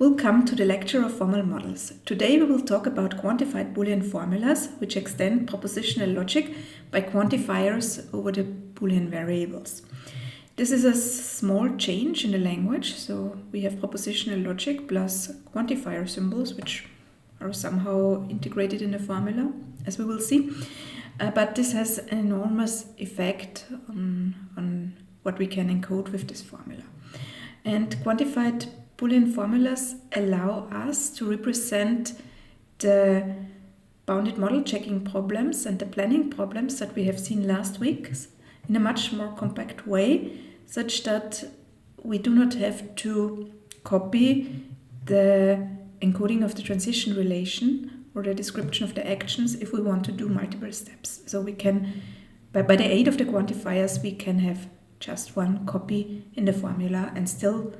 Welcome to the lecture of formal models. Today we will talk about quantified Boolean formulas which extend propositional logic by quantifiers over the Boolean variables. This is a small change in the language, so we have propositional logic plus quantifier symbols which are somehow integrated in the formula, as we will see. But this has an enormous effect on what we can encode with this formula. And quantified Boolean formulas allow us to represent the bounded model checking problems and the planning problems that we have seen last week in a much more compact way, such that we do not have to copy the encoding of the transition relation or the description of the actions if we want to do multiple steps. So we can, by the aid of the quantifiers, we can have just one copy in the formula and still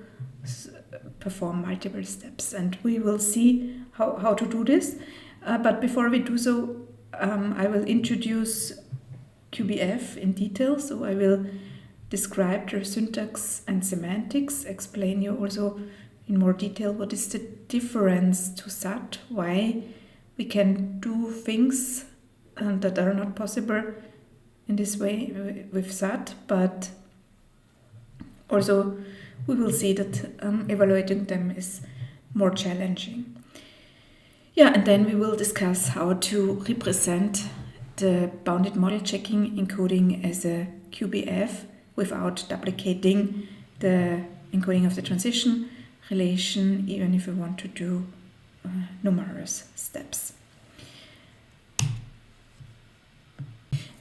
perform multiple steps. And we will see how to do this. But before we do so, I will introduce QBF in detail. So I will describe their syntax and semantics, explain you also in more detail what is the difference to SAT, why we can do things that are not possible in this way with SAT, but also we will see that evaluating them is more challenging. Yeah, and then we will discuss how to represent the bounded model checking encoding as a QBF without duplicating the encoding of the transition relation, even if we want to do numerous steps.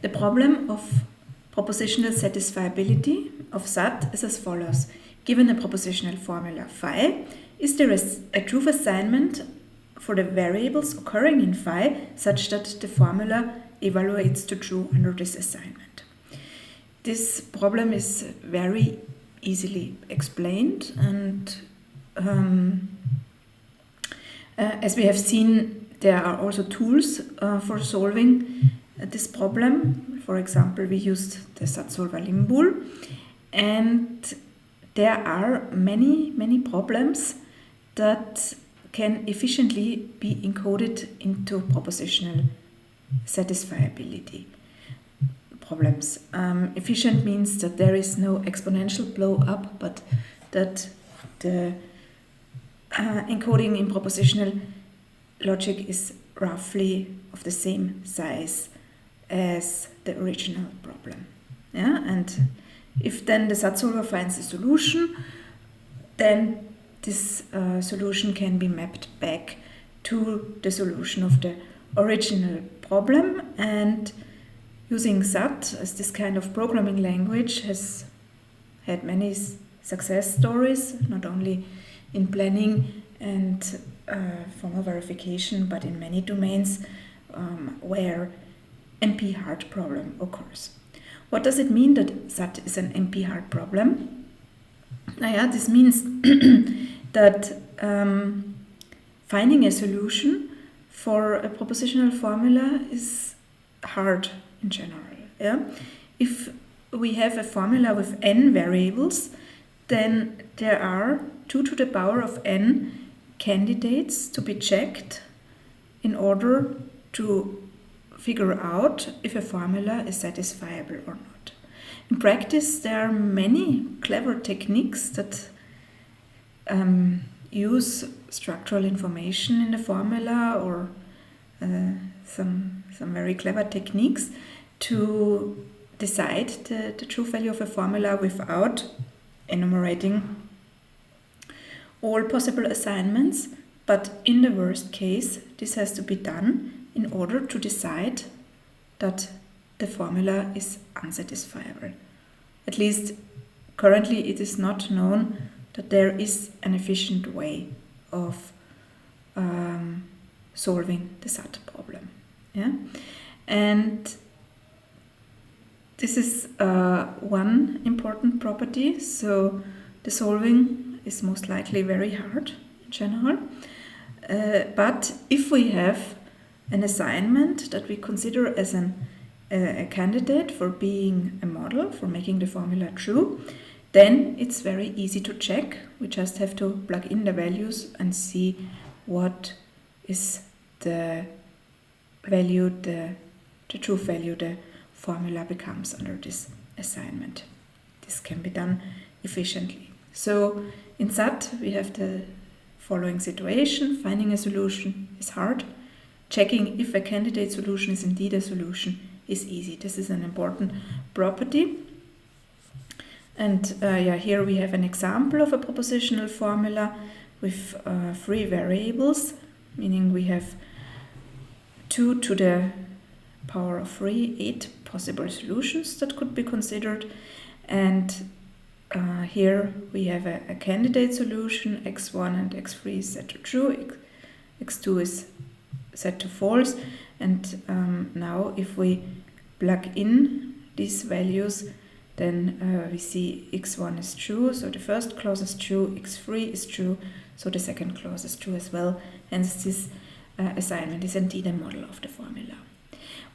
The problem of propositional satisfiability of SAT is as follows. Given a propositional formula phi, is there a truth assignment for the variables occurring in phi such that the formula evaluates to true under this assignment? This problem is very easily explained, and as we have seen, there are also tools for solving this problem. For example, we used the SAT solver Limbool, and there are many problems that can efficiently be encoded into propositional satisfiability problems. Efficient means that there is no exponential blow up, but that the encoding in propositional logic is roughly of the same size as the original problem. Yeah, and if then the SAT solver finds a solution, then this solution can be mapped back to the solution of the original problem. And using SAT as this kind of programming language has had many success stories, not only in planning and formal verification, but in many domains where NP-hard problem occurs. What does it mean that SAT is an NP-hard problem? This means that finding a solution for a propositional formula is hard in general. Yeah? If we have a formula with n variables, then there are 2 to the power of n candidates to be checked in order to figure out if a formula is satisfiable or not. In practice, there are many clever techniques that use structural information in the formula or some very clever techniques to decide the true value of a formula without enumerating all possible assignments, but in the worst case, this has to be done in order to decide that the formula is unsatisfiable. At least currently it is not known that there is an efficient way of solving the SAT problem. Yeah? And this is one important property. So the solving is most likely very hard in general. But if we have an assignment that we consider as a candidate for being a model, for making the formula true, then it's very easy to check. We just have to plug in the values and see what is the value, the true value the formula becomes under this assignment. This can be done efficiently. So in SAT we have the following situation. Finding a solution is hard. Checking if a candidate solution is indeed a solution is easy. This is an important property. And here we have an example of a propositional formula with 3 variables, meaning we have 2 to the power of 3, 8 possible solutions that could be considered. And here we have a candidate solution, x1 and x3 is set to true, x2 is set to false. And now if we plug in these values, then we see x1 is true, so the first clause is true, x3 is true, so the second clause is true as well. Hence this assignment is indeed a model of the formula.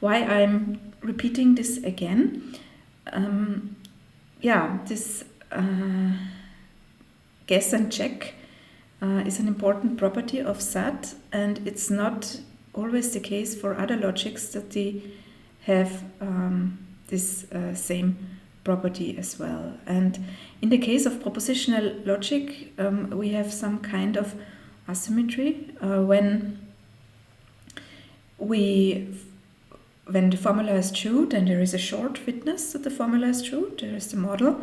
Why I'm repeating this again? This guess and check is an important property of SAT, and it's not always the case for other logics that they have this same property as well. And in the case of propositional logic, we have some kind of asymmetry when the formula is true, then there is a short witness that the formula is true, there is the model.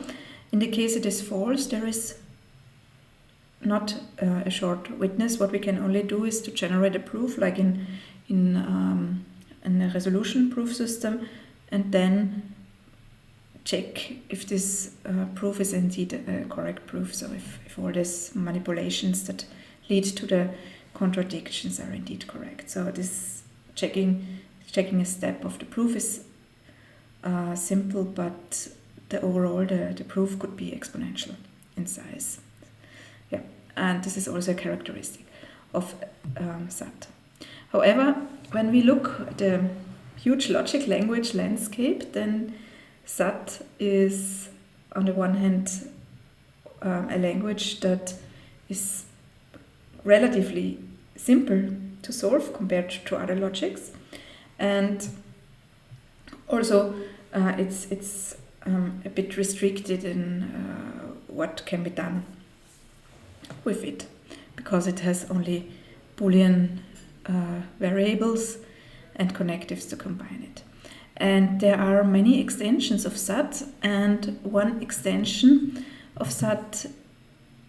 In the case it is false, there is not a short witness. What we can only do is to generate a proof, like in a resolution proof system, and then check if this proof is indeed a correct proof, so if all these manipulations that lead to the contradictions are indeed correct. So this checking a step of the proof is simple, but overall the proof could be exponential in size. Yeah, and this is also a characteristic of SAT. However, when we look at the huge logic language landscape, then SAT is, on the one hand, a language that is relatively simple to solve compared to other logics, and also it's a bit restricted in what can be done with it, because it has only Boolean variables and connectives to combine it. And there are many extensions of SAT, and one extension of SAT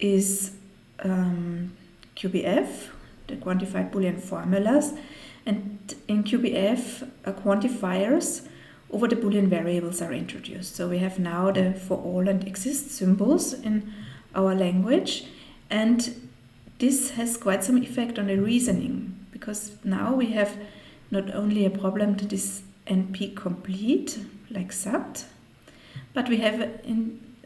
is QBF, the Quantified Boolean formulas. And in QBF, quantifiers over the Boolean variables are introduced. So we have now the for all and exist symbols in our language, and this has quite some effect on the reasoning, because now we have not only a problem that is NP complete, like SAT, but we have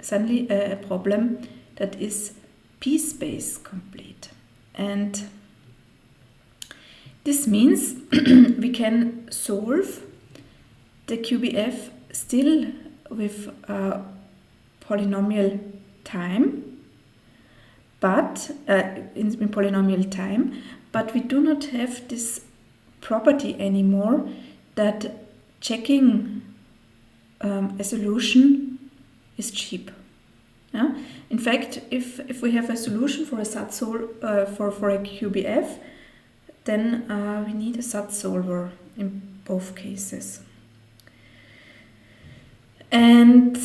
suddenly a problem that is P-space complete. And this means we can solve the QBF still with polynomial time, but in polynomial time, but we do not have this property anymore that checking a solution is cheap. Yeah? In fact, if we have a solution for a SAT for a QBF, then we need a SAT solver in both cases. And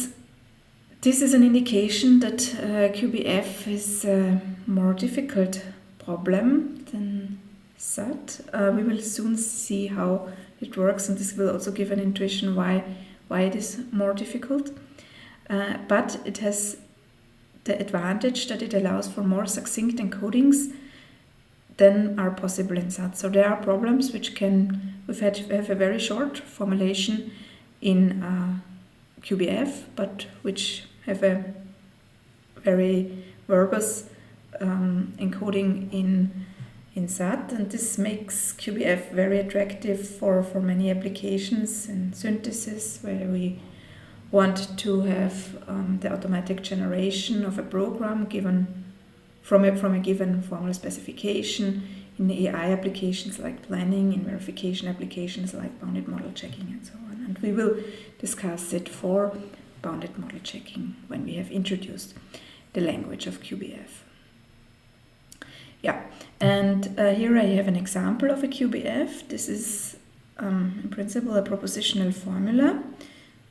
this is an indication that QBF is a more difficult problem than SAT. We will soon see how it works, and this will also give an intuition why it is more difficult. But it has the advantage that it allows for more succinct encodings than are possible in SAT. So there are problems which we have a very short formulation in QBF, but which have a very verbose encoding in SAT, and this makes QBF very attractive for many applications in synthesis, where we want to have the automatic generation of a program given from a given formal specification in AI applications like planning, in verification applications like bounded model checking and so on. And we will discuss it for bounded model checking when we have introduced the language of QBF. Yeah, and here I have an example of a QBF. This is in principle a propositional formula.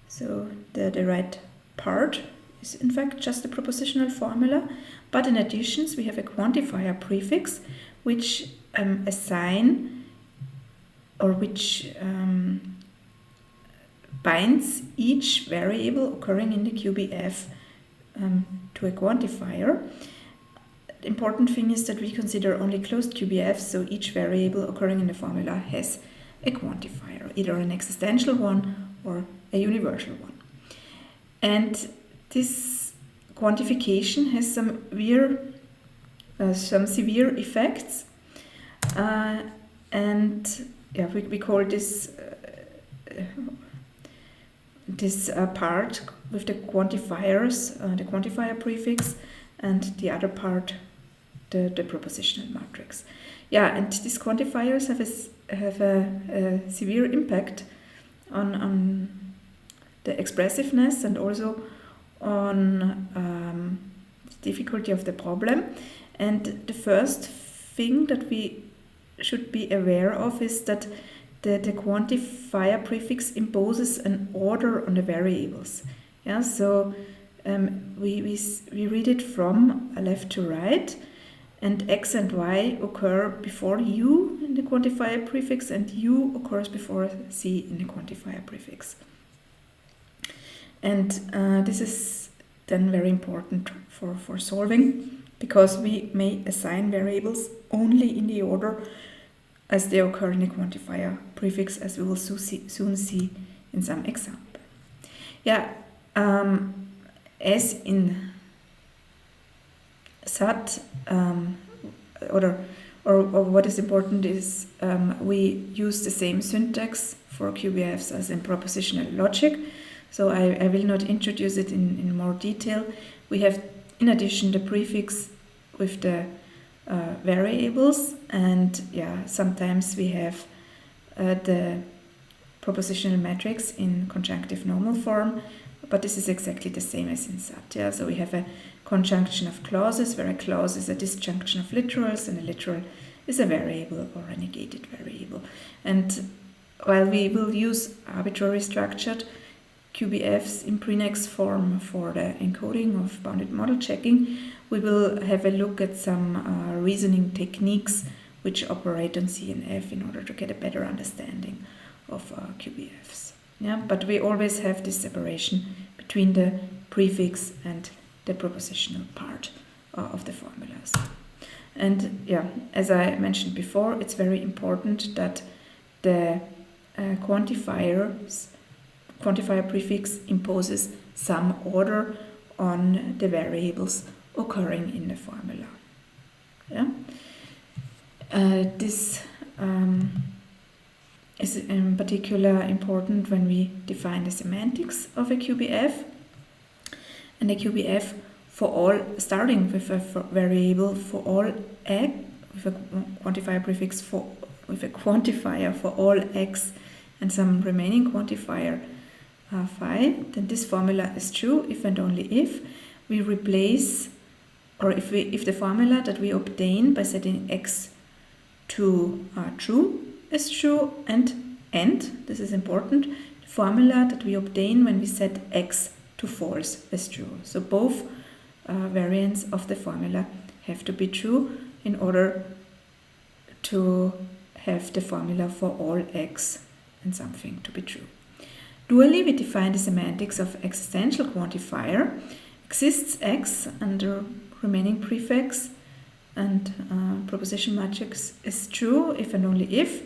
So the right part is in fact just a propositional formula, but in addition we have a quantifier prefix which assign or which binds each variable occurring in the QBF to a quantifier. The important thing is that we consider only closed QBFs, so each variable occurring in the formula has a quantifier, either an existential one or a universal one. And this quantification has some severe effects, and yeah, we call this part with the quantifiers, the quantifier prefix, and the other part the propositional matrix. Yeah, and these quantifiers have a severe impact on the expressiveness and also on the difficulty of the problem. And the first thing that we should be aware of is that the quantifier prefix imposes an order on the variables. Yeah, so we read it from left to right, and x and y occur before u in the quantifier prefix, and u occurs before c in the quantifier prefix. And this is then very important for solving, because we may assign variables only in the order as they occur in the quantifier prefix, as we will soon see in some example. Yeah, as in SAT, or what is important is we use the same syntax for QBFs as in propositional logic. So I will not introduce it in more detail. We have, in addition, the prefix with the variables, and yeah, sometimes we have the propositional matrix in conjunctive normal form, but this is exactly the same as in SAT. Yeah? So we have a conjunction of clauses, where a clause is a disjunction of literals, and a literal is a variable or a negated variable. And while we will use arbitrary structured QBFs in prenex form for the encoding of bounded model checking, we will have a look at some reasoning techniques which operate on C and F in order to get a better understanding of QBFs. Yeah, but we always have this separation between the prefix and the propositional part of the formulas. And yeah, as I mentioned before, it's very important that the quantifier prefix imposes some order on the variables occurring in the formula. Yeah? This is in particular important when we define the semantics of a QBF. And a QBF for all, starting with a variable for all x, with a quantifier prefix with a quantifier for all x and some remaining quantifier phi, then this formula is true if and only if we replace, or if the formula that we obtain by setting x to true is true, and this is important, the formula that we obtain when we set x to false is true. So both variants of the formula have to be true in order to have the formula for all x and something to be true. Dually, we define the semantics of existential quantifier. Exists x and the remaining prefix and proposition matrix is true if and only if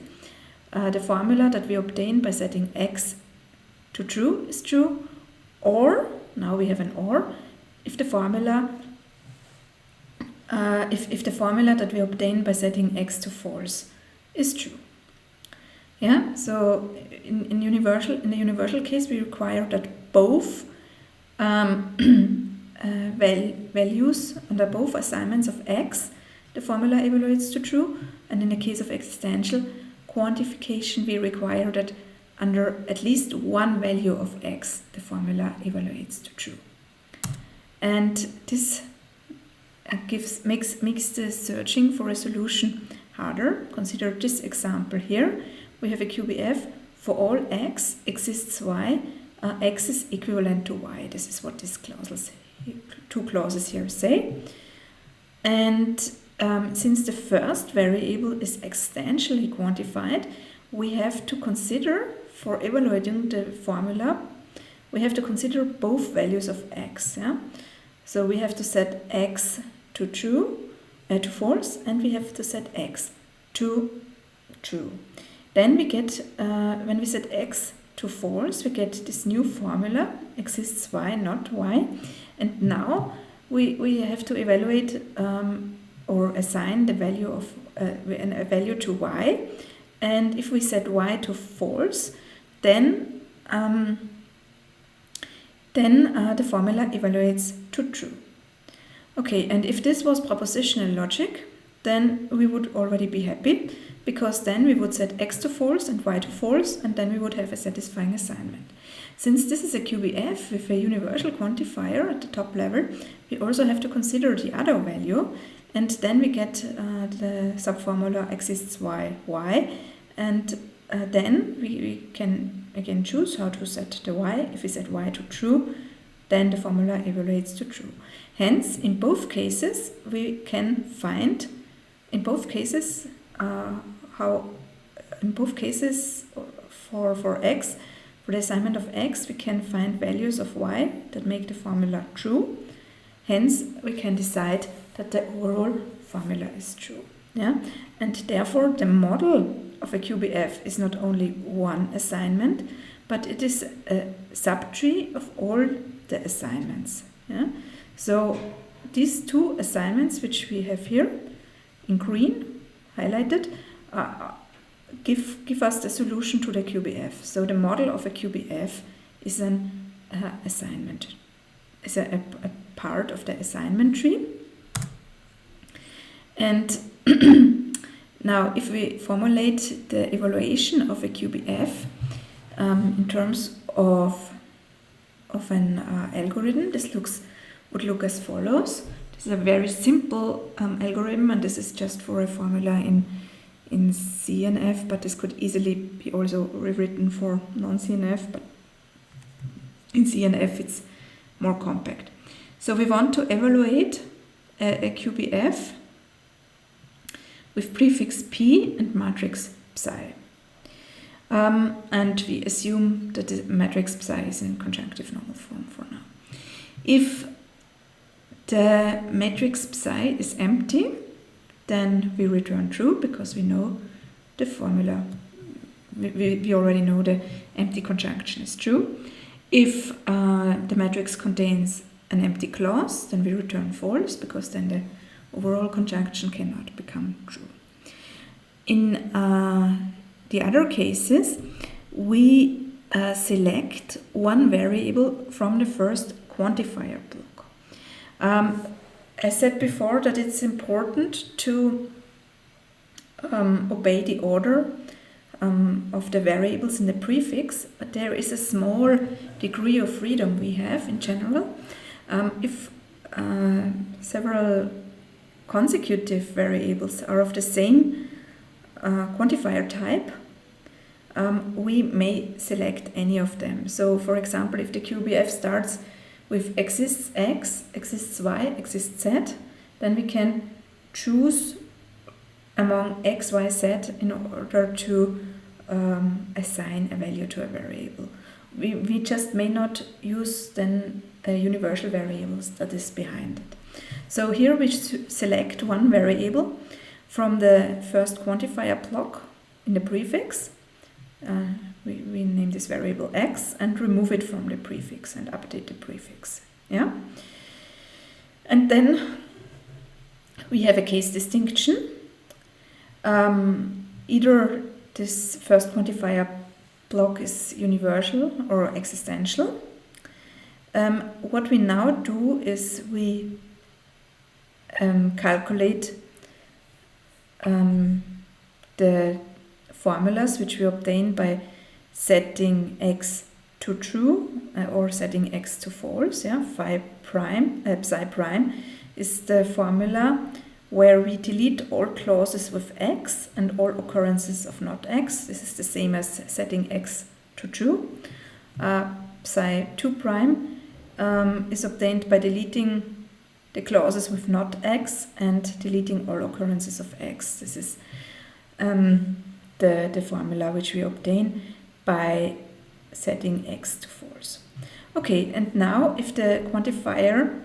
the formula that we obtain by setting x to true is true, or, now we have an or, if the formula if the formula that we obtain by setting x to false is true. Yeah, so in the universal case we require that both values, under both assignments of x, the formula evaluates to true, and in the case of existential quantification, we require that under at least one value of x, the formula evaluates to true. And this makes the searching for a solution harder. Consider this example here. We have a QBF for all x exists y, x is equivalent to y. This is what these two clauses here say. And since the first variable is existentially quantified, we have to consider, for evaluating the formula, we have to consider both values of x. Yeah? So we have to set x to true, to false, and we have to set x to true. Then we get, when we set x to false, we get this new formula, exists y, not y. And now we have to evaluate or assign the value of a value to y. And if we set y to false, then the formula evaluates to true. Okay, and if this was propositional logic, then we would already be happy, because then we would set x to false and y to false, and then we would have a satisfying assignment. Since this is a QBF with a universal quantifier at the top level, we also have to consider the other value, and then we get the subformula exists y, y, and then we can again choose how to set the y. If we set y to true, then the formula evaluates to true. Hence, in both cases, we can find, for x, for the assignment of x, we can find values of y that make the formula true. Hence, we can decide that the overall formula is true. Yeah? And therefore, the model of a QBF is not only one assignment, but it is a subtree of all the assignments. Yeah? So these two assignments, which we have here in green, highlighted, give us the solution to the QBF. So the model of a QBF is an assignment, is a part of the assignment tree. And now if we formulate the evaluation of a QBF in terms of an algorithm, this would look as follows. This is a very simple algorithm, and this is just for a formula in CNF, but this could easily be also rewritten for non-CNF, but in CNF it's more compact. So we want to evaluate a QBF with prefix P and matrix psi. And we assume that the matrix psi is in conjunctive normal form for now. If the matrix psi is empty, then we return true, because we know the formula. We already know the empty conjunction is true. If the matrix contains an empty clause, then we return false, because then the overall conjunction cannot become true. In the other cases, we select one variable from the first quantifier block. I said before that it's important to obey the order of the variables in the prefix, but there is a small degree of freedom we have in general. If several consecutive variables are of the same quantifier type, we may select any of them. So, for example, if the QBF starts with exists x, exists y, exists z, then we can choose among x, y, z in order to assign a value to a variable. We just may not use then the universal variables that is behind it. So here we select one variable from the first quantifier block in the prefix. We name this variable x and remove it from the prefix and update the prefix. Yeah? And then we have a case distinction. Either this first quantifier block is universal or existential. What we now do is we calculate the formulas which we obtain by setting x to true or setting x to false. Yeah, psi prime is the formula where we delete all clauses with x and all occurrences of not x. This is the same as setting x to true. Psi 2 prime is obtained by deleting the clauses with not x and deleting all occurrences of x. This is the formula which we obtain by setting x to false. Okay, and now if the quantifier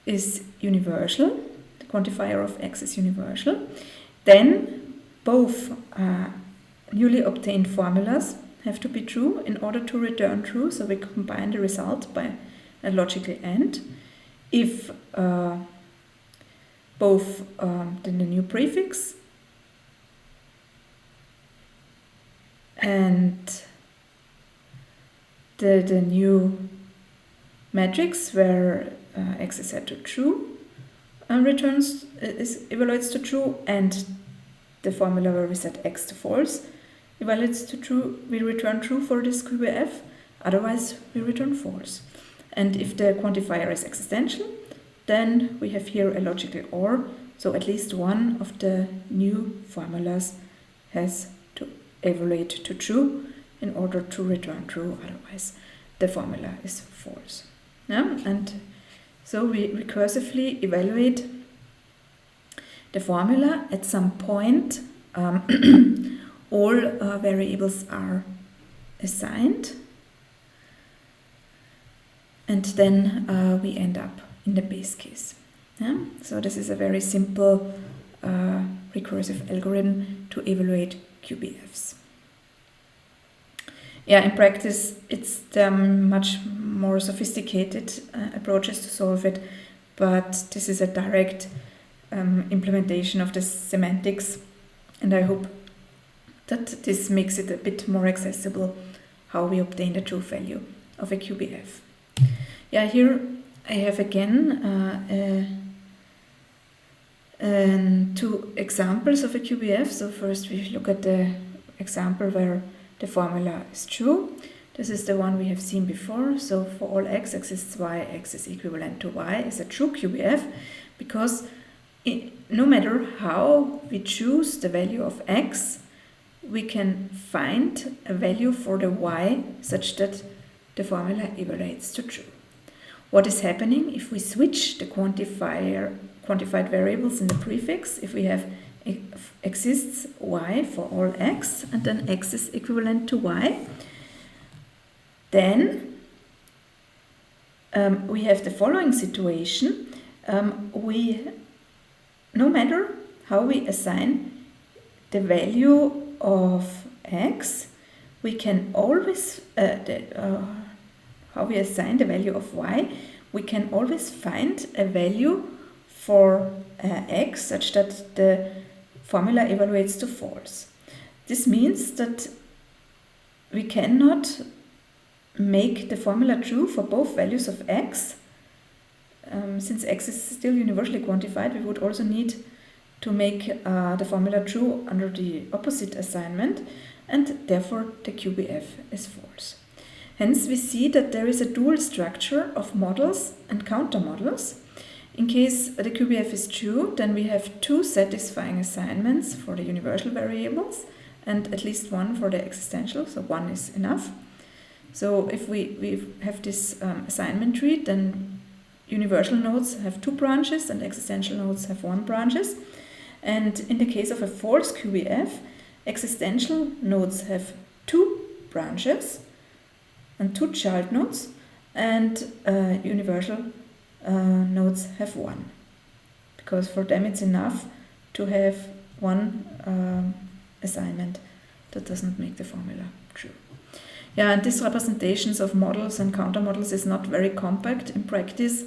is universal, the quantifier of x is universal, then both newly obtained formulas have to be true in order to return true, so we combine the result by a logical AND. If both the new prefix and the new matrix where x is set to true evaluates to true, and the formula where we set x to false evaluates to true, we return true for this QBF, otherwise we return false. And if the quantifier is existential, then we have here a logical OR, so at least one of the new formulas has to evaluate to true in order to return true, otherwise the formula is false. Yeah? And so we recursively evaluate the formula. At some point all variables are assigned, and then we end up in the base case. Yeah? So this is a very simple recursive algorithm to evaluate QBFs. Yeah, in practice it's much more sophisticated approaches to solve it, but this is a direct implementation of the semantics, and I hope that this makes it a bit more accessible how we obtain the true value of a QBF. Yeah, here I have again two examples of a QBF. So first we look at the example where the formula is true. This is the one we have seen before. So for all x exists y, x is equivalent to y is a true QBF, because no matter how we choose the value of x, we can find a value for the y such that the formula evaluates to true. What is happening if we switch the quantified variables in the prefix? If we have exists y for all x and then x is equivalent to y, then we have the following situation. No matter how we assign the value of x, we can always how we assign the value of y, we can always find a value for x such that the formula evaluates to false. This means that we cannot make the formula true for both values of x. Since x is still universally quantified, we would also need to make the formula true under the opposite assignment, and therefore the QBF is false. Hence we see that there is a dual structure of models and countermodels. In case the QBF is true, then we have two satisfying assignments for the universal variables and at least one for the existential, so one is enough. So if we have this assignment tree, then universal nodes have two branches and existential nodes have one branches. And in the case of a false QBF, existential nodes have two branches and two child nodes, and universal nodes have one, because for them it's enough to have one assignment. That doesn't make the formula true. Yeah, and these representations of models and countermodels is not very compact in practice.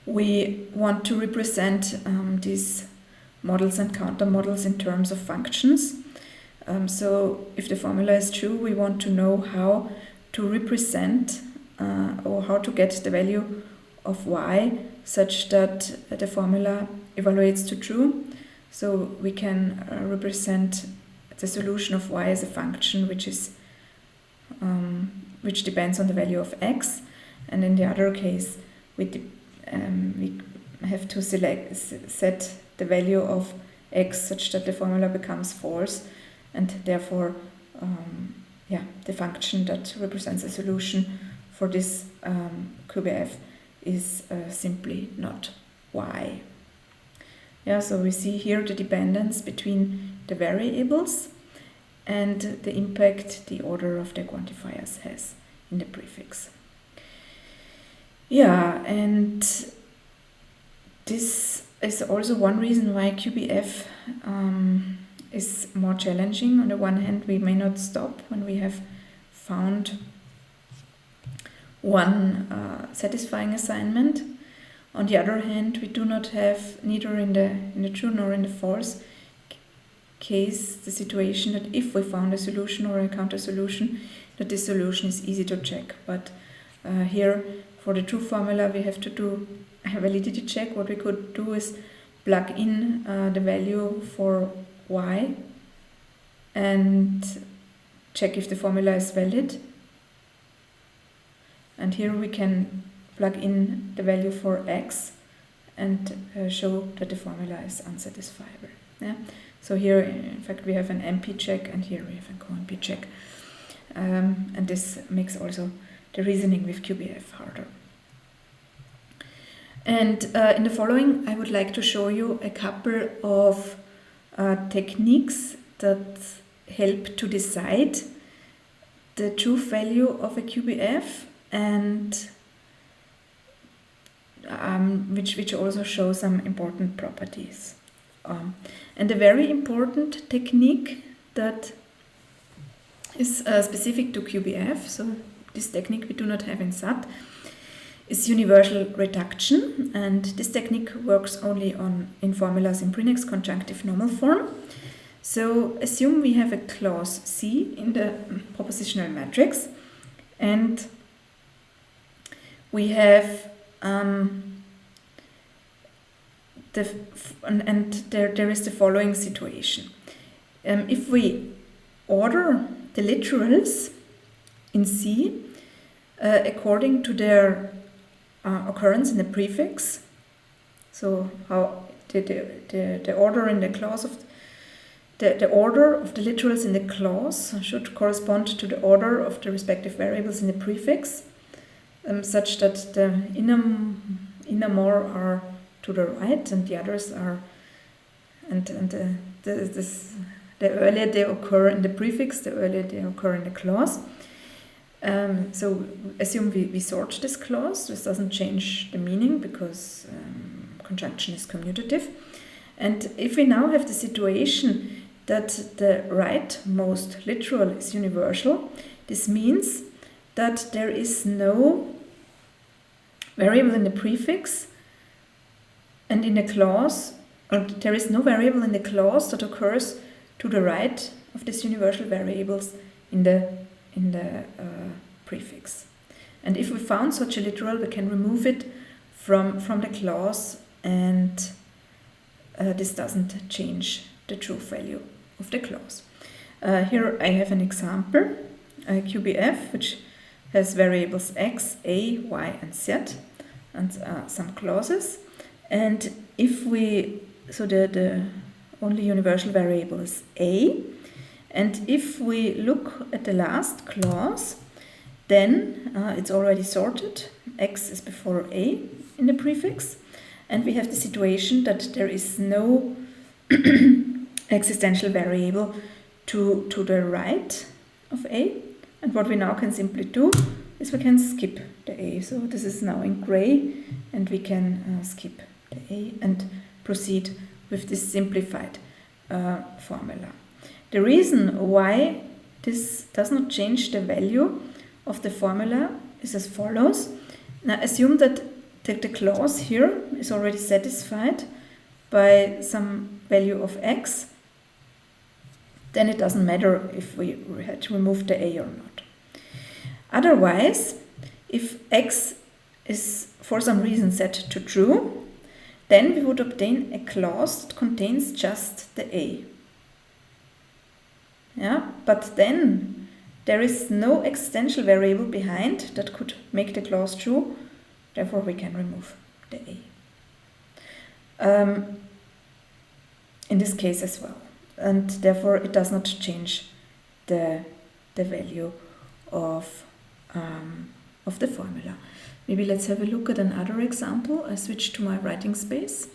We want to represent these models and countermodels in terms of functions. So if the formula is true, we want to know how to represent or how to get the value of y such that the formula evaluates to true. So we can represent the solution of y as a function which depends on the value of x, and in the other case we have to set the value of x such that the formula becomes false, and therefore the function that represents a solution for this QBF is simply not y. So we see here the dependence between the variables and the impact the order of the quantifiers has in the prefix. And this is also one reason why QBF is more challenging. On the one hand, we may not stop when we have found one satisfying assignment. On the other hand, we do not have, neither in the true nor in the false case, the situation that if we found a solution or a counter solution, that this solution is easy to check. But here, for the true formula, we have to do a validity check. What we could do is plug in the value for y and check if the formula is valid. And here we can plug in the value for x and show that the formula is unsatisfiable. So here, in fact, we have an NP check, and here we have a co-NP check. And this makes also the reasoning with QBF harder. And in the following, I would like to show you a couple of techniques that help to decide the true value of a QBF, and which also show some important properties. And a very important technique that is specific to QBF, so this technique we do not have in SAT, is universal reduction, and this technique works only in formulas in Prinex conjunctive normal form. So assume we have a clause C in the propositional matrix, and we have there is the following situation. If we order the literals in C according to their occurrence in the prefix, so how the order in the clause of the order of the literals in the clause should correspond to the order of the respective variables in the prefix, such that the inner more are to the right and the others are, the earlier they occur in the prefix, the earlier they occur in the clause. So assume we sort this clause. This doesn't change the meaning because conjunction is commutative. And if we now have the situation that the rightmost literal is universal, this means that there is no variable in the prefix and in the clause, or there is no variable in the clause that occurs to the right of these universal variables in the prefix. And if we found such a literal, we can remove it from the clause, and this doesn't change the true value of the clause. Here I have an example, a QBF, which has variables x, a, y, and z, and some clauses. And if so the only universal variable is a, and if we look at the last clause, then it's already sorted. X is before a in the prefix, and we have the situation that there is no existential variable to the right of a. And what we now can simply do is we can skip the a. So this is now in gray, and we can skip the a and proceed with this simplified formula. The reason why this does not change the value of the formula is as follows. Now assume that the clause here is already satisfied by some value of x. Then it doesn't matter if we had removed the a or not. Otherwise, if x is for some reason set to true, then we would obtain a clause that contains just the a. Yeah, but then there is no existential variable behind that could make the clause true, therefore we can remove the a. In this case as well, and therefore it does not change the value of the formula. Maybe let's have a look at another example. I switch to my writing space.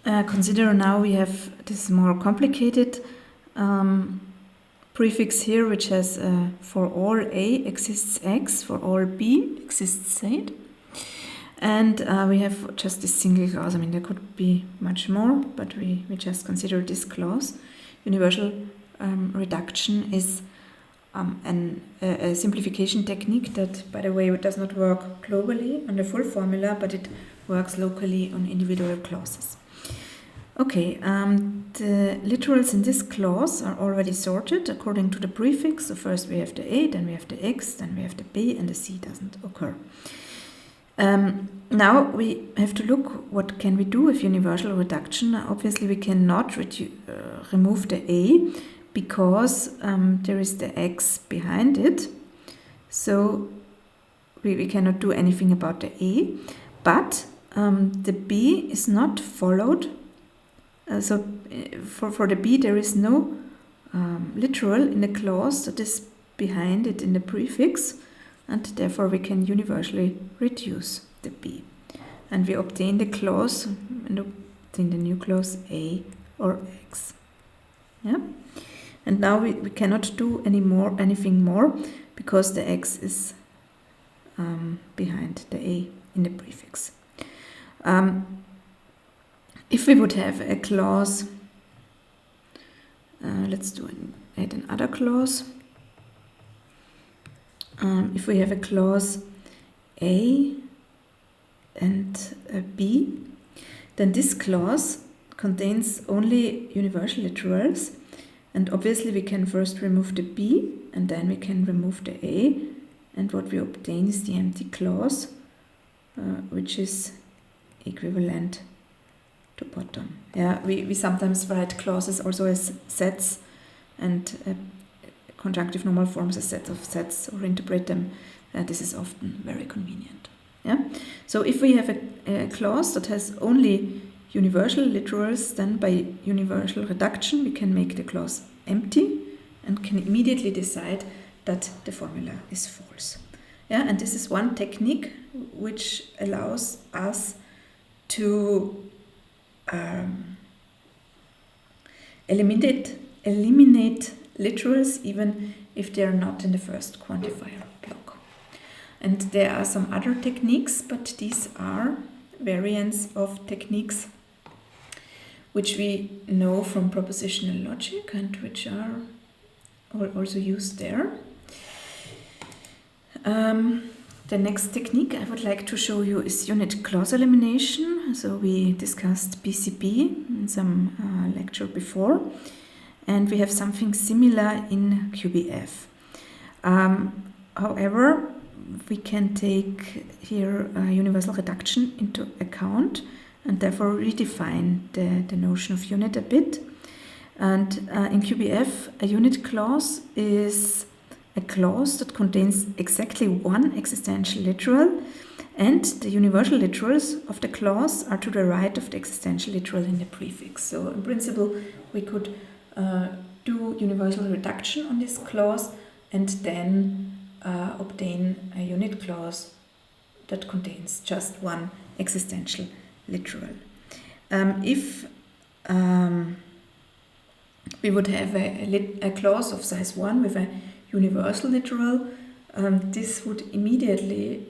Consider now we have this more complicated prefix here, which has for all a exists x, for all b exists z. And we have just this single clause. I mean, there could be much more, but we just consider this clause. Universal reduction is a simplification technique that, by the way, does not work globally on the full formula, but it works locally on individual clauses. Okay, the literals in this clause are already sorted according to the prefix. So first we have the a, then we have the x, then we have the b, and the c doesn't occur. Now we have to look what can we do with universal reduction. Obviously we cannot remove the a because there is the x behind it, so we cannot do anything about the a, but the b is not followed, so for the b there is no literal in the clause that is behind it in the prefix, and therefore we can universally reduce the b. And we obtain the clause, and obtain the new clause a or x. Yeah? And now we cannot do anything more because the x is behind the a in the prefix. If we would have a clause, let's add another clause. If we have a clause a and a b, then this clause contains only universal literals, and obviously we can first remove the b and then we can remove the a, and what we obtain is the empty clause, which is equivalent to bottom. Yeah, we sometimes write clauses also as sets, and conjunctive normal forms as sets of sets, or interpret them. This is often very convenient. Yeah. So if we have a clause that has only universal literals, then by universal reduction we can make the clause empty and can immediately decide that the formula is false. Yeah, and this is one technique which allows us to eliminate literals even if they are not in the first quantifier block. And there are some other techniques, but these are variants of techniques which we know from propositional logic and which are also used there. The next technique I would like to show you is unit clause elimination. So we discussed BCB in some lecture before, and we have something similar in QBF. However, we can take here universal reduction into account and therefore redefine the notion of unit a bit. And in QBF, a unit clause is a clause that contains exactly one existential literal, and the universal literals of the clause are to the right of the existential literal in the prefix. So in principle, we could do universal reduction on this clause and then obtain a unit clause that contains just one existential literal. If we would have a clause of size 1 with a universal literal, this would immediately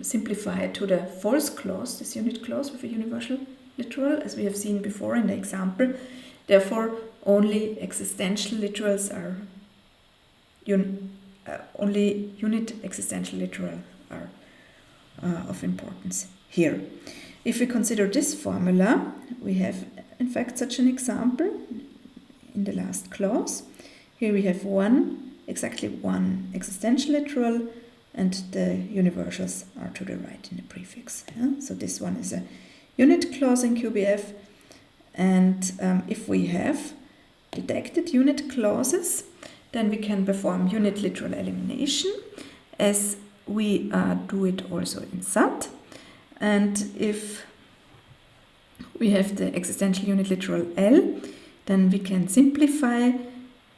simplify to the false clause, this unit clause with a universal literal, as we have seen before in the example. Therefore, only existential literals are only unit existential literal are of importance here. If we consider this formula, we have in fact such an example in the last clause. Here we have exactly one existential literal and the universals are to the right in the prefix. Yeah? So this one is a unit clause in QBF, and if we have detected unit clauses, then we can perform unit literal elimination as we do it also in SAT. And if we have the existential unit literal L, then we can simplify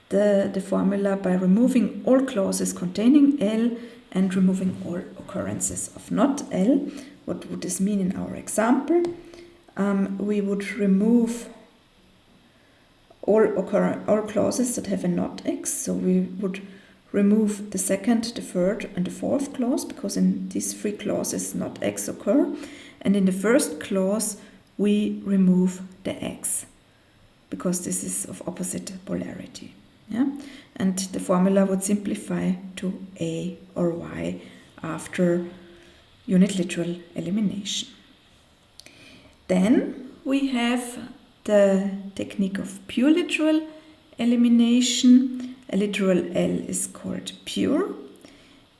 the formula by removing all clauses containing L and removing all occurrences of not L. What would this mean in our example? We would remove all clauses that have a not X, so we would remove the second, the third, and the fourth clause, because in these three clauses not X occur, and in the first clause we remove the X, because this is of opposite polarity. Yeah? And the formula would simplify to A or Y after unit literal elimination. Then we have the technique of pure literal elimination. A literal L is called pure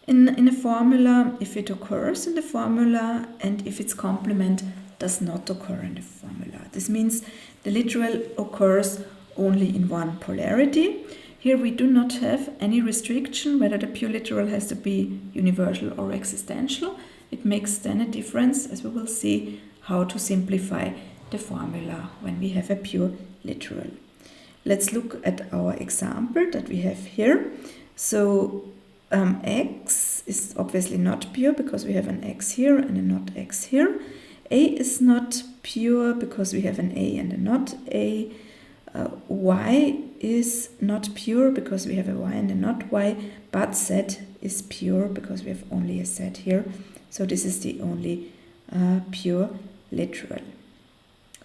in a formula if it occurs in the formula and if its complement does not occur in the formula. This means the literal occurs only in one polarity. Here we do not have any restriction whether the pure literal has to be universal or existential. It makes then a difference, as we will see, how to simplify the formula when we have a pure literal. Let's look at our example that we have here. So X is obviously not pure because we have an X here and a not X here. A is not pure because we have an A and a not A. Y is not pure because we have a Y and a not Y, but Z is pure because we have only a Z here. So this is the only pure literal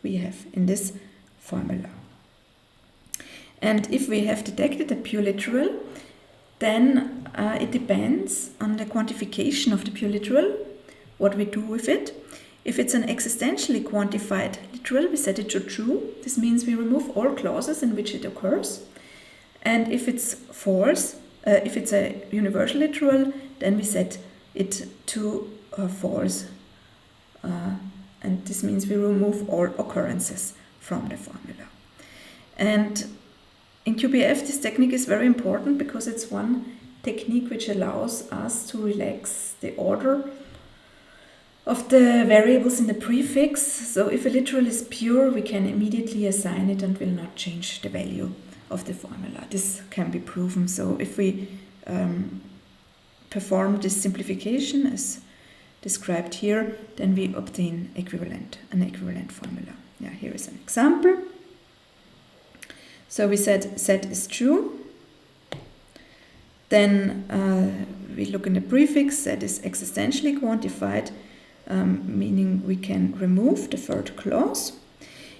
we have in this formula. And if we have detected a pure literal, then it depends on the quantification of the pure literal, what we do with it. If it's an existentially quantified literal, we set it to true. This means we remove all clauses in which it occurs. And if it's false, if it's a universal literal, then we set it to false. And this means we remove all occurrences from the formula. And in QBF, this technique is very important because it's one technique which allows us to relax the order of the variables in the prefix. So if a literal is pure, we can immediately assign it and will not change the value of the formula. This can be proven. So if we perform this simplification as described here, then we obtain an equivalent formula. Yeah, here is an example. So we said Z is true. Then we look in the prefix. Z is existentially quantified, meaning we can remove the third clause.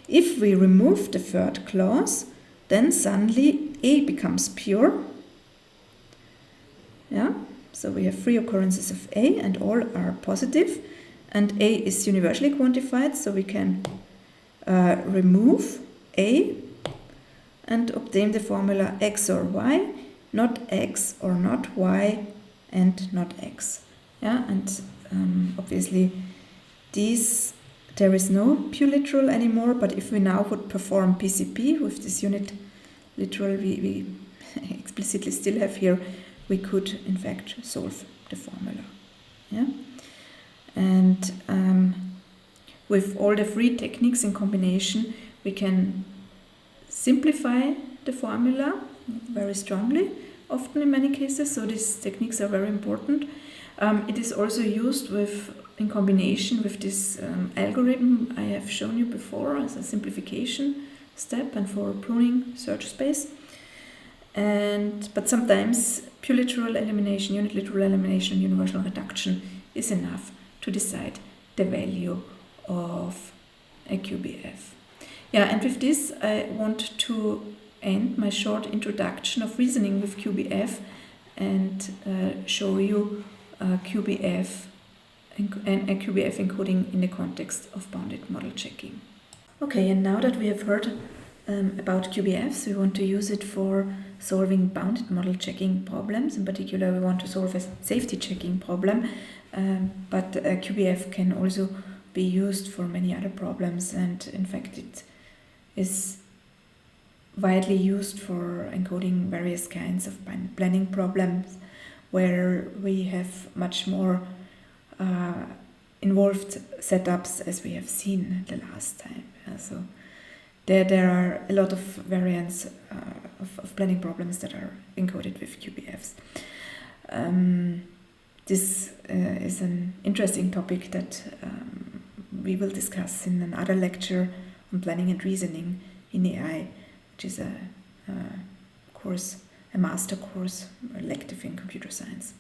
If we remove the third clause, then suddenly A becomes pure. Yeah, so we have three occurrences of A and all are positive. And A is universally quantified, so we can remove A and obtain the formula X or Y, not X or not Y, and not X. Yeah, and obviously there is no pure literal anymore, but if we now would perform PCP with this unit literal we explicitly still have here, we could in fact solve the formula. Yeah, and with all the three techniques in combination, we can simplify the formula very strongly, often in many cases, so these techniques are very important. It is also used in combination with this algorithm I have shown you before as a simplification step and for pruning search space. But sometimes pure literal elimination, unit literal elimination, universal reduction is enough to decide the value of a QBF. Yeah, and with this I want to end my short introduction of reasoning with QBF and show you QBF and QBF encoding in the context of bounded model checking. Okay, and now that we have heard about QBFs. We want to use it for solving bounded model checking problems. In particular, we want to solve a safety checking problem, but QBF can also be used for many other problems, and in fact it is widely used for encoding various kinds of planning problems where we have much more involved setups as we have seen the last time. So there are a lot of variants of planning problems that are encoded with QBFs. This is an interesting topic that we will discuss in another lecture on planning and reasoning in AI, which is a master course, elective in computer science.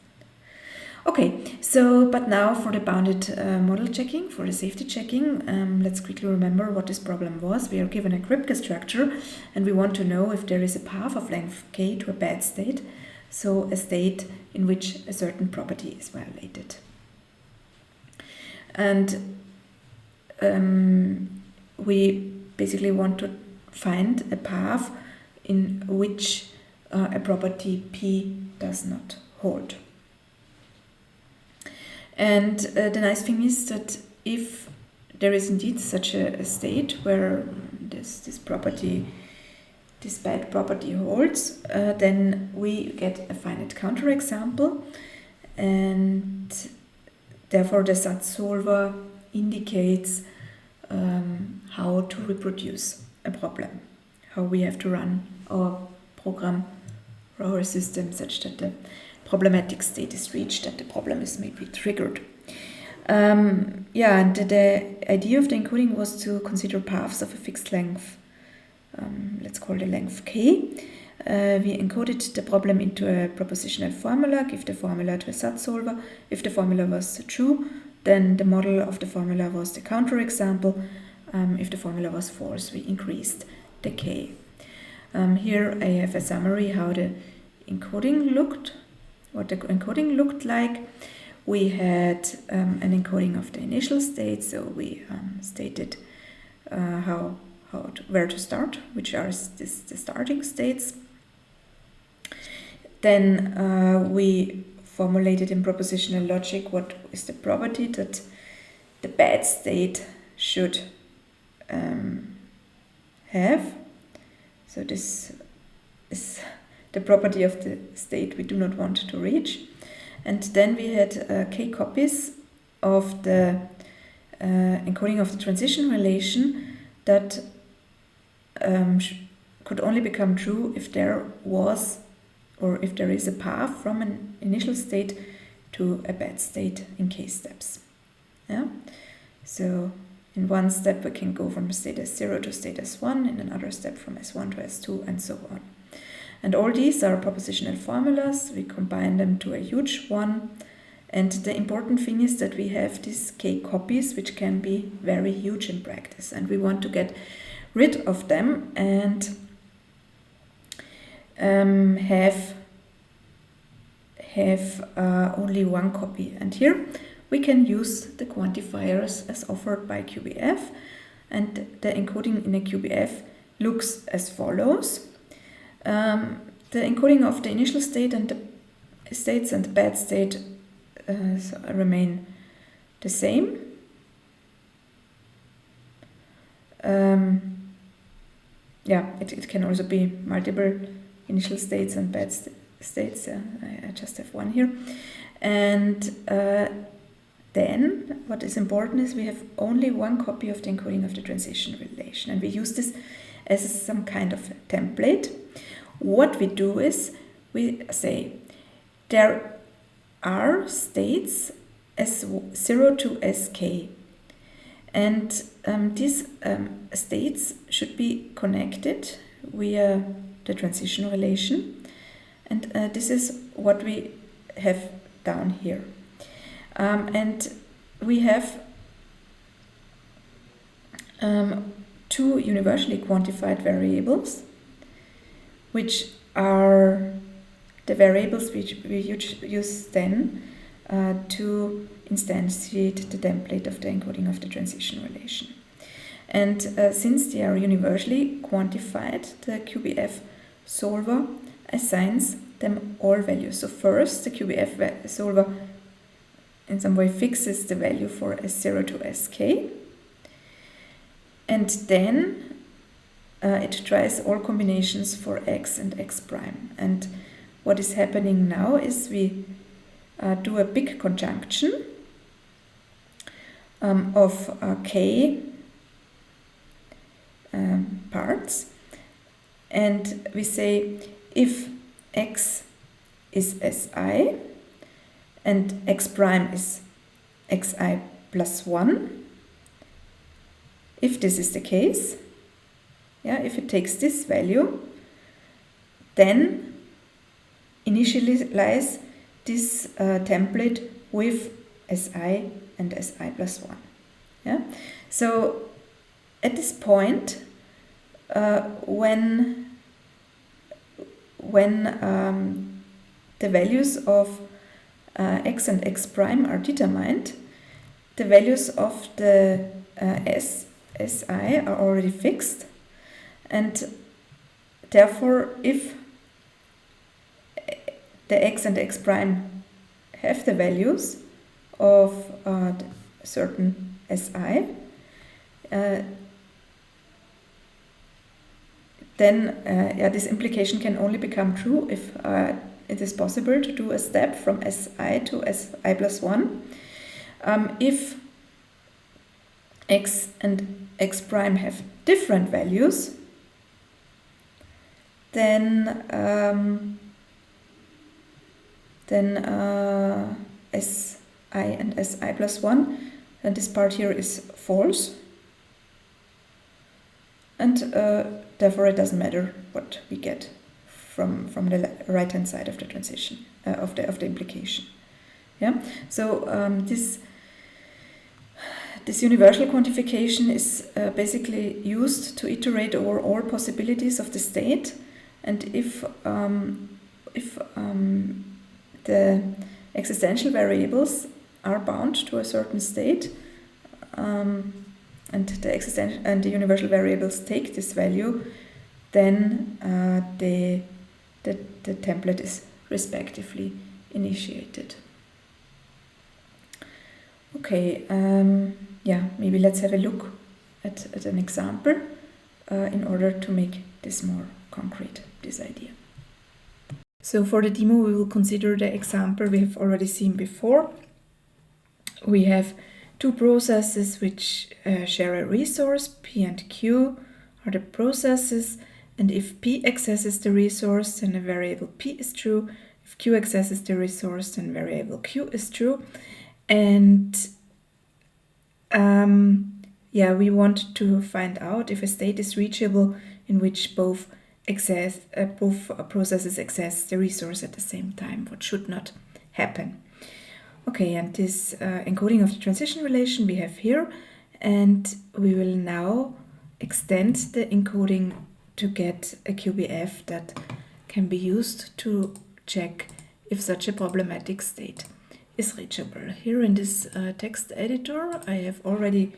Okay, so but now for the bounded model checking, for the safety checking, let's quickly remember what this problem was. We are given a Kripke structure and we want to know if there is a path of length k to a bad state, so a state in which a certain property is violated. And we basically want to find a path in which a property P does not hold. And the nice thing is that if there is indeed such a state where this bad property holds, then we get a finite counterexample, and therefore the SAT solver indicates how to reproduce a problem, how we have to run our program or our system such that the problematic state is reached and the problem is maybe triggered. And the idea of the encoding was to consider paths of a fixed length. Let's call the length k. We encoded the problem into a propositional formula, give the formula to a SAT solver. If the formula was true, then the model of the formula was the counterexample. If the formula was false, we increased the k. Here I have a summary how the encoding looked, what the encoding looked like. We had an encoding of the initial state, so we stated where to start, which are the starting states. Then we formulated in propositional logic what is the property that the bad state should have. So this is the property of the state we do not want to reach. And then we had k copies of the encoding of the transition relation that could only become true if there was or if there is a path from an initial state to a bad state in k steps. Yeah? So in one step we can go from state S0 to state S1, in another step from S1 to S2, and so on. And all these are propositional formulas. We combine them to a huge one. And the important thing is that we have these k copies, which can be very huge in practice. And we want to get rid of them and have only one copy. And here we can use the quantifiers as offered by QBF. And the encoding in a QBF looks as follows. The encoding of the initial state and the states and the bad state remain the same. It can also be multiple initial states and bad states. I just have one here. And then what is important is we have only one copy of the encoding of the transition relation, and we use this as some kind of template. What we do is we say there are states S0 to Sk, and these states should be connected via the transition relation, and this is what we have down here. And we have two universally quantified variables, which are the variables which we use then to instantiate the template of the encoding of the transition relation. And since they are universally quantified, the QBF solver assigns them all values. So first, the QBF solver in some way fixes the value for S0 to Sk, and then it tries all combinations for x and x prime. And what is happening now is we do a big conjunction of k parts, and we say if x is Si and x prime is xi plus 1, if this is the case, if it takes this value, then initialize this template with Si and Si plus 1. So at this point, when the values of x and x prime are determined, the values of the Si are already fixed, and therefore if the x and x prime have the values of certain Si, then this implication can only become true if it is possible to do a step from Si to Si plus 1. If x and x prime have different values, then Si and Si plus 1, and this part here is false, and therefore it doesn't matter what we get from the right hand side of the transition of the implication. So this universal quantification is basically used to iterate over all possibilities of the state, and if the existential variables are bound to a certain state, and the universal variables take this value, then the template is respectively initiated. Okay, maybe let's have a look at an example in order to make this more concrete, this idea. So for the demo, we will consider the example we have already seen before. We have two processes which share a resource. P and Q are the processes, and if P accesses the resource, then the variable P is true. If Q accesses the resource, then variable Q is true. And we want to find out if a state is reachable in which both processes access the resource at the same time, what should not happen. Okay, and this encoding of the transition relation we have here, and we will now extend the encoding to get a QBF that can be used to check if such a problematic state is reachable. Here in this text editor, I have already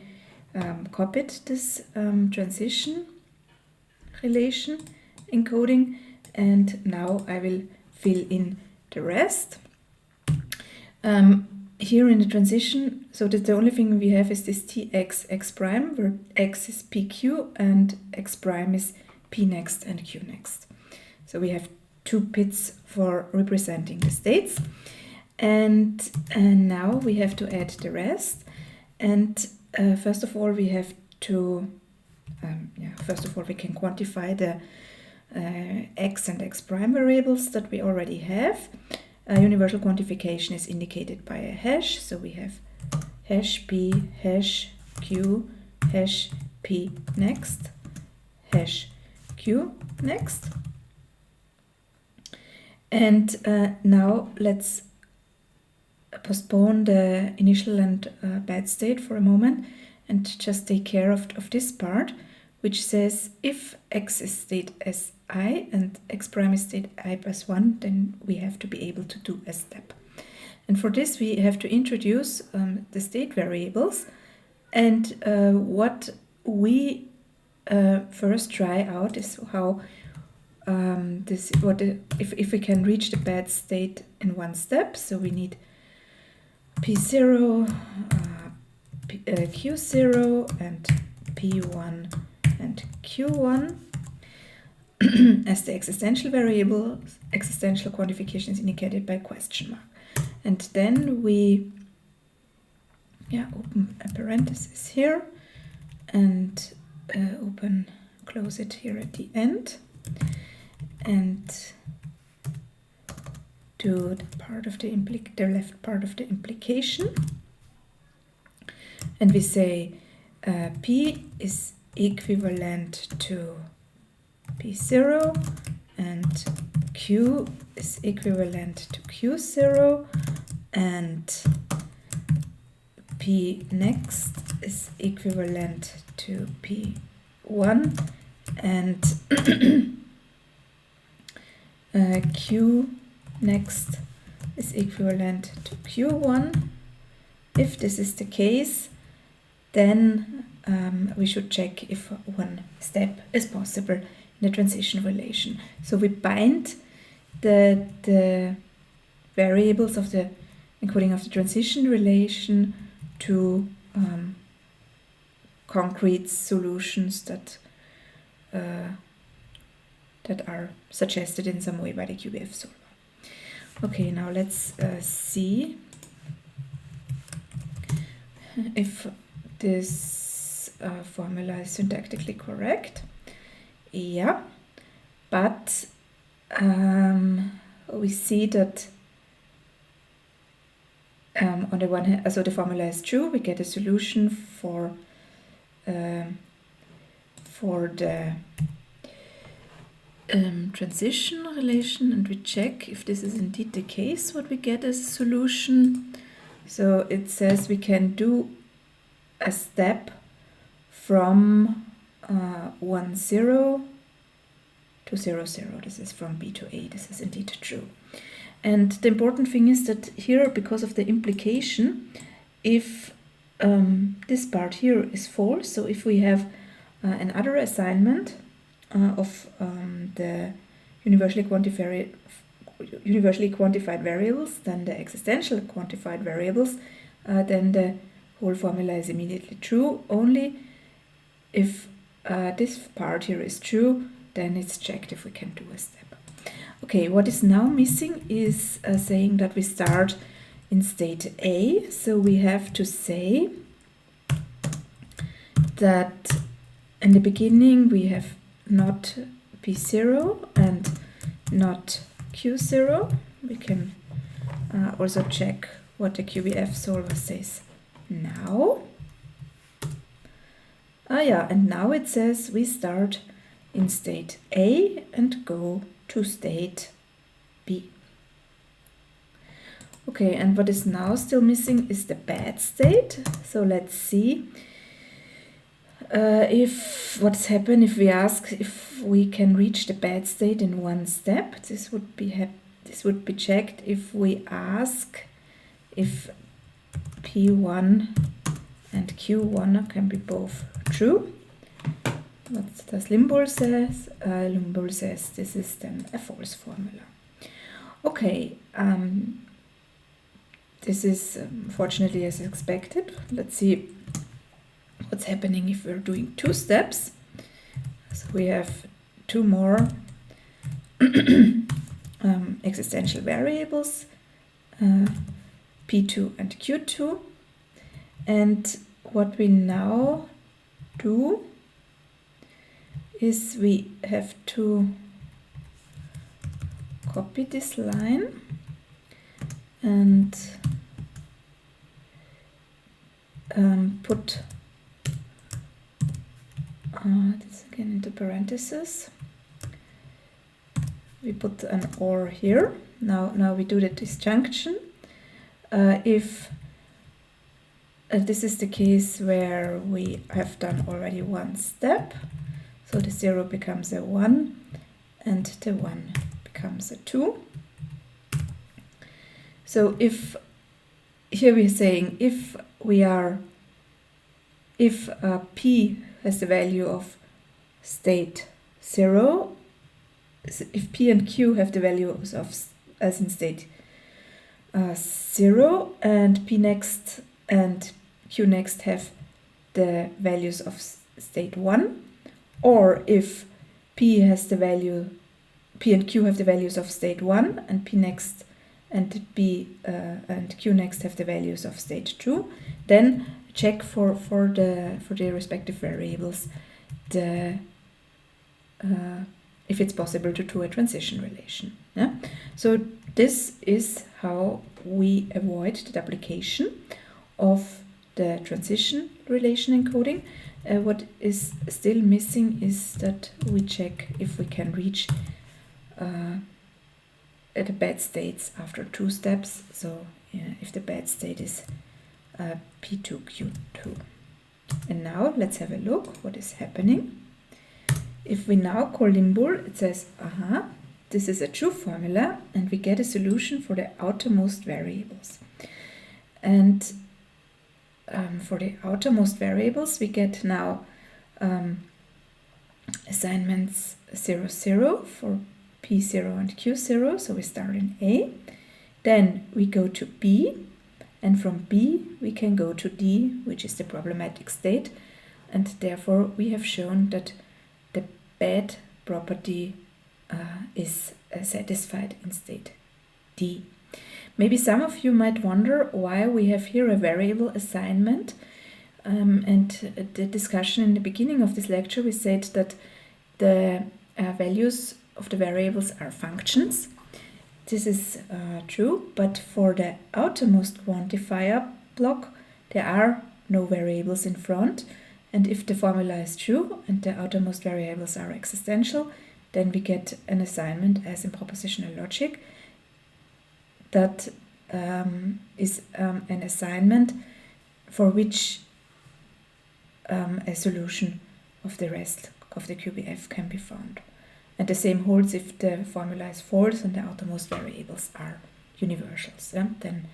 copied this transition relation encoding, and now I will fill in the rest. Here in the transition, so that the only thing we have is this Tx x prime, where x is pq and x prime is p next and q next. So we have two bits for representing the states, and now we have to add the rest. And first of all, we have to we can quantify the x and x prime variables that we already have. Universal quantification is indicated by a hash, so we have hash p, hash q, hash p next, hash q next. And now let's postpone the initial and bad state for a moment and just take care of this part, which says if x is state Si and x prime is state I plus 1, then we have to be able to do a step. And for this we have to introduce the state variables, and what we first try out is how if we can reach the bad state in one step. So we need P0, Q0 and P1 and Q1 as the existential variable. Existential quantification is indicated by question mark. And then we open a parenthesis here and close it here at the end, and do the part of the left part of the implication, and we say P is equivalent to P0 and Q is equivalent to Q0 and P next is equivalent to P1 and Q next is equivalent to Q1. If this is the case, then we should check if one step is possible in the transition relation. So we bind the variables of the encoding of the transition relation to concrete solutions that are suggested in some way by the QBF solver. Okay, now let's see if this formula is syntactically correct. Yeah, but we see that on the one hand, so the formula is true. We get a solution for the transition relation, and we check if this is indeed the case. What we get as a solution. So it says we can do a step from 1, 0 to 0, 0. This is from B to A. This is indeed true. And the important thing is that here, because of the implication, if this part here is false, so if we have another assignment of the universally quantified variables than the existential quantified variables, then the whole formula is immediately true. Only if this part here is true, then it's checked if we can do a step. Okay, what is now missing is saying that we start in state A. So we have to say that in the beginning we have not P0 and not Q0. We can also check what the QBF solver says now. And now it says we start in state A and go to state B. Okay, and what is now still missing is the bad state. So let's see if what's happened if we ask if we can reach the bad state in one step. This would be checked if we ask if P1 and Q1 can be both true. What does Limbold says? Limbold says this is then a false formula. Okay, this is fortunately as expected. Let's see what's happening if we're doing two steps. So we have two more existential variables, P2 and Q2. And what we now do is we have to copy this line and put this again into parentheses. We put an OR here. Now we do the disjunction. If this is the case where we have done already one step, so the 0 becomes a 1 and the 1 becomes a 2. So if here we're saying if P has the value of state 0, if P and Q have the values of as in state 0, and P next and Q next have the values of state 1, or if P has the value, P and Q have the values of state 1, and P next and P and Q next have the values of state 2, then check for the respective variables if it's possible to do a transition relation. Yeah? So this is how we avoid the duplication of the transition relation encoding. What is still missing is that we check if we can reach the bad states after 2 steps. So if the bad state is P2, Q2. And now let's have a look what is happening. If we now call limbul, it says, this is a true formula, and we get a solution for the outermost variables. And for the outermost variables, we get now assignments 0, 0 for P0 and Q0, so we start in A. Then we go to B, and from B we can go to D, which is the problematic state, and therefore we have shown that the bad property is satisfied in state D. Maybe some of you might wonder why we have here a variable assignment, and the discussion in the beginning of this lecture we said that the values of the variables are functions. This is true, but for the outermost quantifier block there are no variables in front, and if the formula is true and the outermost variables are existential, then we get an assignment as in propositional logic that is an assignment for which a solution of the rest of the QBF can be found. And the same holds if the formula is false and the outermost variables are universals. Yeah? Then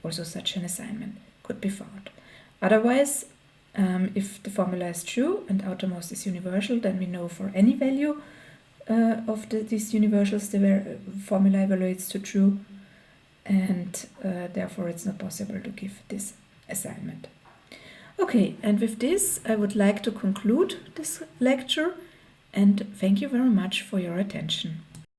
also such an assignment could be found. Otherwise, if the formula is true and outermost is universal, then we know for any value of these universals the formula evaluates to true, and therefore it's not possible to give this assignment. Okay, and with this I would like to conclude this lecture, and thank you very much for your attention.